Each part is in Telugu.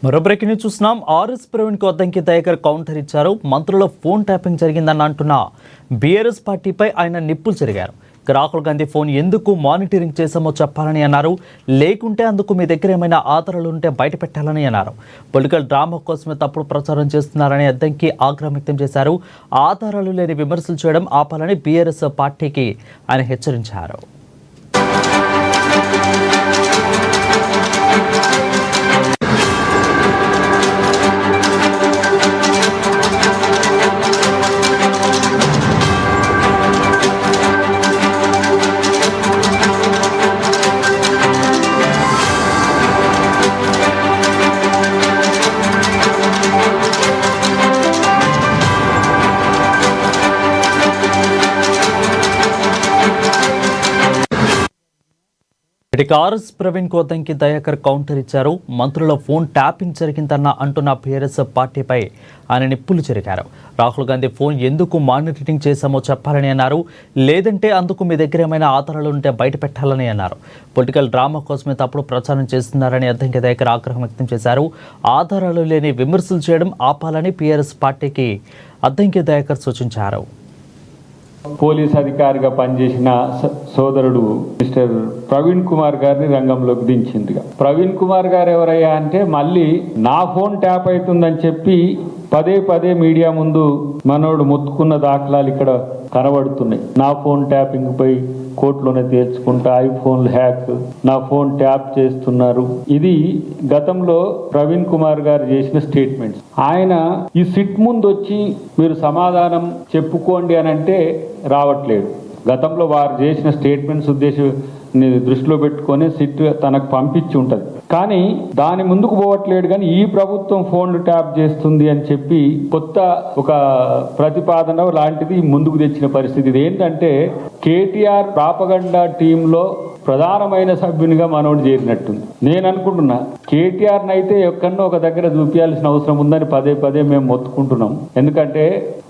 మరో బ్రేకింగ్ న్యూస్ చూస్తున్నాం. ఆర్ఎస్ ప్రవీణ్ కు అద్దంకి దయాకర్ కౌంటర్ ఇచ్చారు. మంత్రుల ఫోన్ ట్యాపింగ్ జరిగిందని అంటున్న బీఆర్ఎస్ పార్టీపై ఆయన నిప్పులు చెరిగారు. రాహుల్ గాంధీ ఫోన్ ఎందుకు మానిటరింగ్ చేశామో చెప్పాలని అన్నారు. లేకుంటే అందుకు మీ దగ్గర ఏమైనా ఆధారాలు ఉంటే బయట పెట్టాలని అన్నారు. పొలిటికల్ డ్రామా కోసమే తప్పుడు ప్రచారం చేస్తున్నారని అద్దంకి ఆగ్రహం వ్యక్తం చేశారు. ఆధారాలు లేని విమర్శలు చేయడం ఆపాలని బీఆర్ఎస్ పార్టీకి ఆయన హెచ్చరించారు. ఆర్ఎస్ ప్రవీణ్ కు అద్దంకి దయాకర్ కౌంటర్ ఇచ్చారు. మంత్రుల ఫోన్ ట్యాపింగ్ జరిగిందన్న అంటున్న బీఆర్ఎస్ పార్టీపై ఆయన నిప్పులు చెరిగారు. రాహుల్ గాంధీ ఫోన్ ఎందుకు మానిటరింగ్ చేశామో చెప్పాలని అన్నారు. లేదంటే అందుకు మీ దగ్గర ఏమైనా ఆధారాలు ఉంటే బయట పెట్టాలని అన్నారు. పొలిటికల్ డ్రామా కోసమే తప్పుడు ప్రచారం చేస్తున్నారని అద్దంకి దయాకర్ ఆగ్రహం వ్యక్తం చేశారు. ఆధారాలు లేని విమర్శలు చేయడం ఆపాలని బీఆర్ఎస్ పార్టీకి అద్దంకి దయాకర్ సూచించారు. పోలీస్ అధికారిగా పనిచేసిన సోదరుడు మిస్టర్ ప్రవీణ్ కుమార్ గారిని రంగంలోకి దించింది. ప్రవీణ్ కుమార్ గారు ఎవరయ్యా అంటే మళ్ళీ నా ఫోన్ ట్యాప్ అవుతుందని చెప్పి పదే పదే మీడియా ముందు మనోడు మొత్తుకున్న దాఖలాలు ఇక్కడ కనబడుతున్నాయి. నా ఫోన్ ట్యాపింగ్ పై కోర్టులోనే తేల్చుకుంటా, ఐఫోన్ హ్యాక్, నా ఫోన్ ట్యాప్ చేస్తున్నారు. ఇది గతంలో ప్రవీణ్ కుమార్ గారు చేసిన స్టేట్మెంట్స్. ఆయన ఈ సిట్ ముందు వచ్చి మీరు సమాధానం చెప్పుకోండి అని అంటే రావట్లేదు. గతంలో వారు చేసిన స్టేట్మెంట్స్ దృష్టిలో పెట్టుకొని సిట్ తనకు పంపించి ఉంటుంది. కానీ దాని ముందుకు పోవట్లేడు. కానీ ఈ ప్రభుత్వం ఫోన్లు ట్యాప్ చేస్తుంది అని చెప్పి కొత్త ఒక ప్రతిపాదన లాంటిది ముందుకు తెచ్చిన పరిస్థితి. ఇది ఏంటంటే కేటీఆర్ ప్రాపగండా టీంలో ప్రధానమైన సభ్యునిగా మనోడు చేరినట్టుంది. నేను అనుకుంటున్నా కేటీఆర్ని అయితే ఎక్కడో ఒక దగ్గర చూపించాల్సిన అవసరం ఉందని పదే పదే మేము మొత్తుకుంటున్నాం. ఎందుకంటే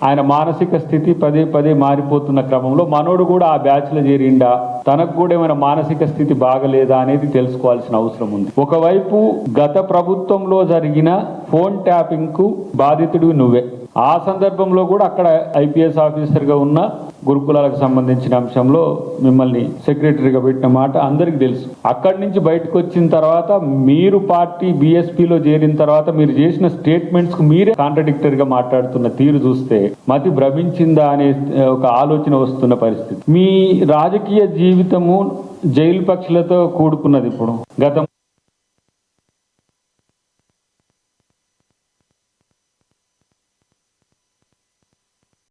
ఆయన మానసిక స్థితి పదే పదే మారిపోతున్న క్రమంలో మనోడు కూడా ఆ బ్యాచ్లో చేరిండా, తనకు కూడా ఏమైనా మానసిక స్థితి బాగలేదా అనేది తెలుసుకోవాల్సిన అవసరం ఉంది. ఒకవైపు గత ప్రభుత్వంలో జరిగిన ఫోన్ ట్యాపింగ్ కు బాధితుడు నువ్వే. ఆ సందర్భంలో కూడా అక్కడ ఐపీఎస్ ఆఫీసర్గా ఉన్న గురుకులాలకు సంబంధించిన అంశంలో మిమ్మల్ని సెక్రటరీగా పెట్టిన మాట అందరికీ తెలుసు. అక్కడి నుంచి బయటకు వచ్చిన తర్వాత మీరు పార్టీ బీఎస్పీలో చేరిన తర్వాత మీరు చేసిన స్టేట్మెంట్స్ కు మీరే కాంట్రడిక్టరీగా మాట్లాడుతున్న తీరు చూస్తే మతి భ్రమించిందా అనే ఒక ఆలోచన వస్తున్న పరిస్థితి. మీ రాజకీయ జీవితము జైలు పక్షులతో కూడుకున్నది. ఇప్పుడు గతం